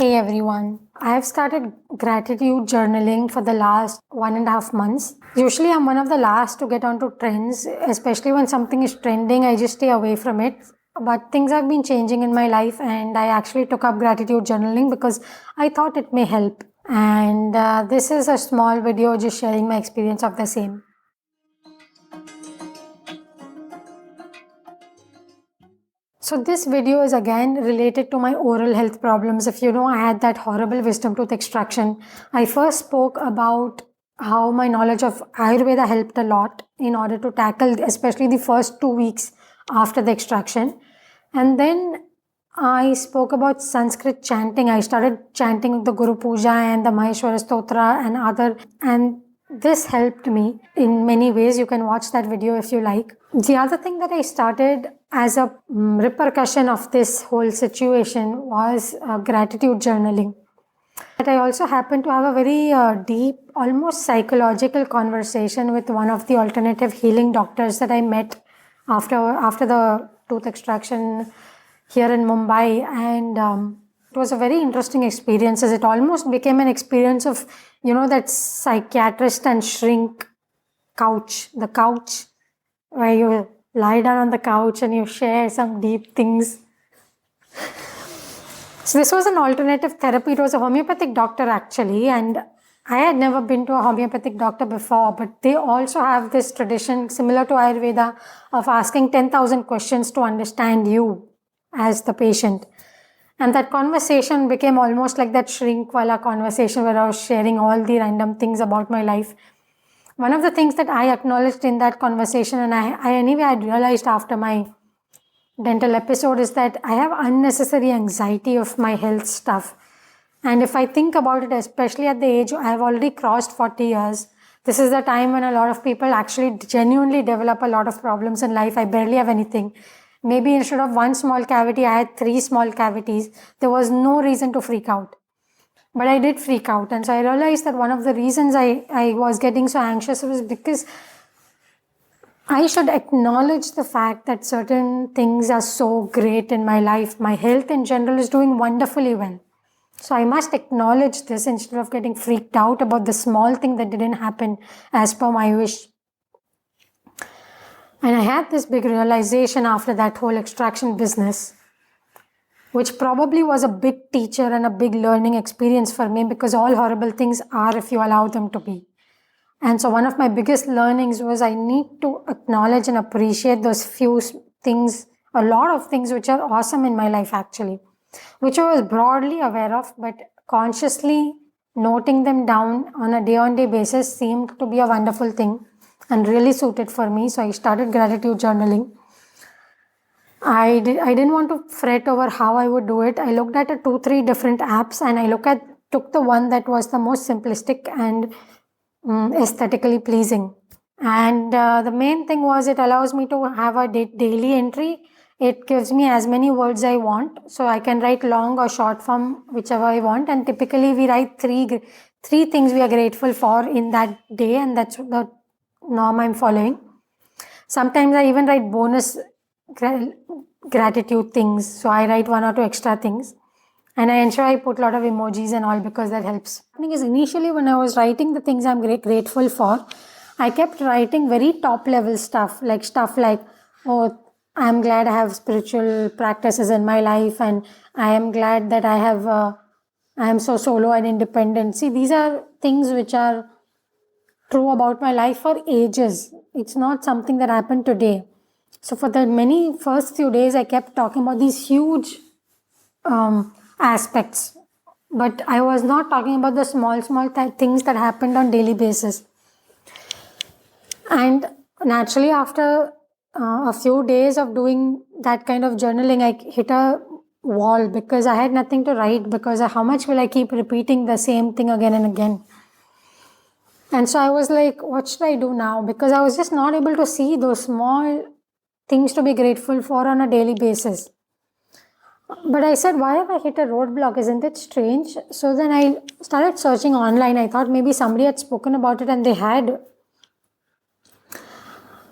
Hey everyone. I have started gratitude journaling for the last 1.5 months. Usually, I'm one of the last to get onto trends, especially when something is trending, I just stay away from it. But things have been changing in my life, and I actually took up gratitude journaling because I thought it may help. And this is a small video just sharing my experience of the same. So this video is again related to my oral health problems. If you know, I had that horrible wisdom tooth extraction. I first spoke about how my knowledge of Ayurveda helped a lot in order to tackle especially the first 2 weeks after the extraction. And then I spoke about Sanskrit chanting. I started chanting the Guru Puja and the Maheshwara Stotra and this helped me in many ways. You can watch that video if you like. The other thing that I started as a repercussion of this whole situation was gratitude journaling. But I also happened to have a very deep, almost psychological conversation with one of the alternative healing doctors that I met after the tooth extraction here in Mumbai, and it was a very interesting experience as it almost became an experience of, that psychiatrist and shrink the couch where you lie down on the couch and you share some deep things. So this was an alternative therapy. It was a homeopathic doctor actually, and I had never been to a homeopathic doctor before, but they also have this tradition similar to Ayurveda of asking 10,000 questions to understand you as the patient. And that conversation became almost like that shrinkwala conversation where I was sharing all the random things about my life. One of the things that I acknowledged in that conversation, and I had realized after my dental episode, is that I have unnecessary anxiety of my health stuff. And if I think about it, especially at the age, I have already crossed 40 years. This is the time when a lot of people actually genuinely develop a lot of problems in life. I barely have anything. Maybe instead of one small cavity, I had 3 small cavities. There was no reason to freak out. But I did freak out. And so I realized that one of the reasons I was getting so anxious was because I should acknowledge the fact that certain things are so great in my life. My health in general is doing wonderfully well. So I must acknowledge this instead of getting freaked out about the small thing that didn't happen as per my wish. And I had this big realization after that whole extraction business, which probably was a big teacher and a big learning experience for me, because all horrible things are if you allow them to be. And so one of my biggest learnings was I need to acknowledge and appreciate those few things, a lot of things which are awesome in my life actually, which I was broadly aware of, but consciously noting them down on a day-on-day basis seemed to be a wonderful thing and really suited for me. So I started gratitude journaling. I didn't want to fret over how I would do it. I looked at 2-3 different apps, and I took the one that was the most simplistic and aesthetically pleasing. And the main thing was it allows me to have a daily entry. It gives me as many words I want, so I can write long or short form, whichever I want. And typically we write three things we are grateful for in that day, and that's the norm I'm following. Sometimes I even write bonus gratitude things, so I write 1 or 2 extra things, and I ensure I put a lot of emojis and all because that helps. Because initially when I was writing the things I'm grateful for, I kept writing very top level stuff like oh, I'm glad I have spiritual practices in my life, and I am glad that I am so solo and independent. See, these are things which are true about my life for ages. It's not something that happened today. So for the first few days, I kept talking about these huge aspects, but I was not talking about the small things that happened on daily basis. And naturally, after a few days of doing that kind of journaling, I hit a wall because I had nothing to write, because how much will I keep repeating the same thing again and again? And so I was like, what should I do now? Because I was just not able to see those small things to be grateful for on a daily basis. But I said, why have I hit a roadblock? Isn't it strange? So then I started searching online. I thought maybe somebody had spoken about it and they had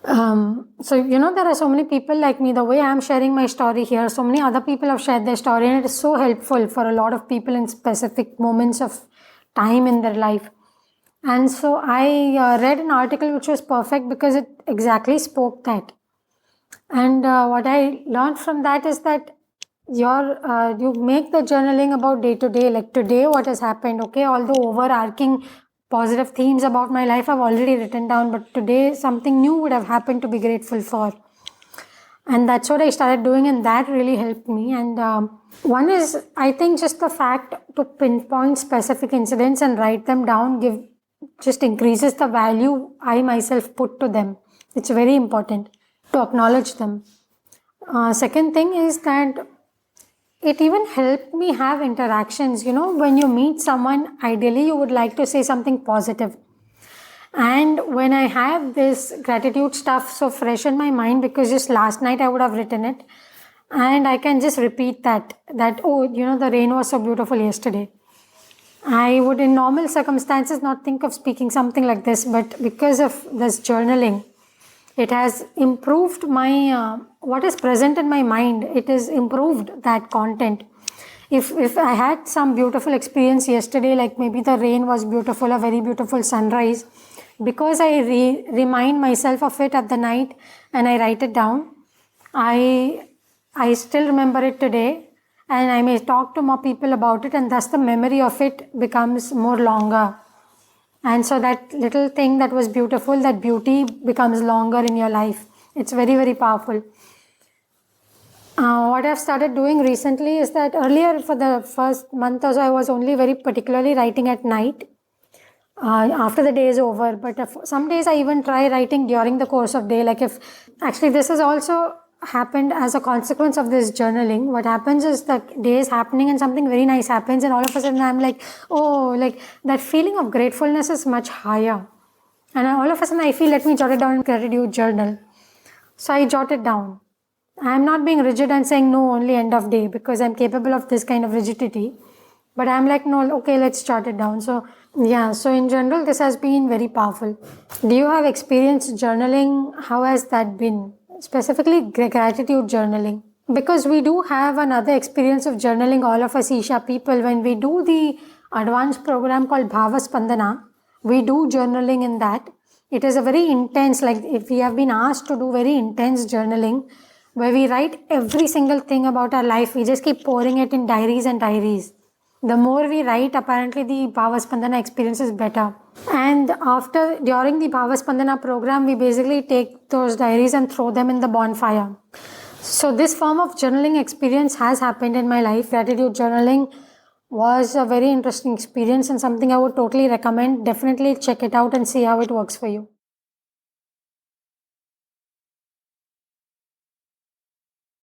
There are so many people like me. The way I'm sharing my story here, so many other people have shared their story, and it is so helpful for a lot of people in specific moments of time in their life. And so I read an article which was perfect because it exactly spoke that. And what I learned from that is that you make the journaling about day to day, like today what has happened. Okay, all the overarching positive themes about my life I've already written down, but today something new would have happened to be grateful for. And that's what I started doing, and that really helped me. And one is, I think, just the fact to pinpoint specific incidents and write them down just increases the value I myself put to them. It's very important to acknowledge them. Second thing is that it even helped me have interactions. When you meet someone, ideally you would like to say something positive. And when I have this gratitude stuff so fresh in my mind, because just last night I would have written it, and I can just repeat that the rain was so beautiful yesterday. I would in normal circumstances not think of speaking something like this, but because of this journaling, it has improved my what is present in my mind. It has improved that content. If I had some beautiful experience yesterday, like maybe the rain was beautiful, a very beautiful sunrise, because I remind myself of it at the night and I write it down, I still remember it today, and I may talk to more people about it, and thus the memory of it becomes more longer. And so that little thing that was beautiful, that beauty becomes longer in your life. It's very, very powerful. What I've started doing recently is that earlier for the first month or so, I was only very particularly writing at night after the day is over. But some days I even try writing during the course of day. Actually this has also happened as a consequence of this journaling. What happens is that day is happening and something very nice happens, and all of a sudden I'm like, that feeling of gratefulness is much higher. And all of a sudden I feel, let me jot it down in gratitude journal. So I jot it down. I'm not being rigid and saying no only end of day, because I'm capable of this kind of rigidity. But I'm like, no, okay, let's jot it down. So in general, this has been very powerful. Do you have experience journaling? How has that been? Specifically gratitude journaling. Because we do have another experience of journaling, all of us Isha people, when we do the advanced program called Bhava Spandana, we do journaling in that. It is a very intense, like if we have been asked to do very intense journaling, where we write every single thing about our life. We just keep pouring it in diaries and diaries. The more we write, apparently the Bhava Spandana experience is better. And during the Bhava Spandana program, we basically take those diaries and throw them in the bonfire. So this form of journaling experience has happened in my life. Gratitude journaling was a very interesting experience and something I would totally recommend. Definitely check it out and see how it works for you.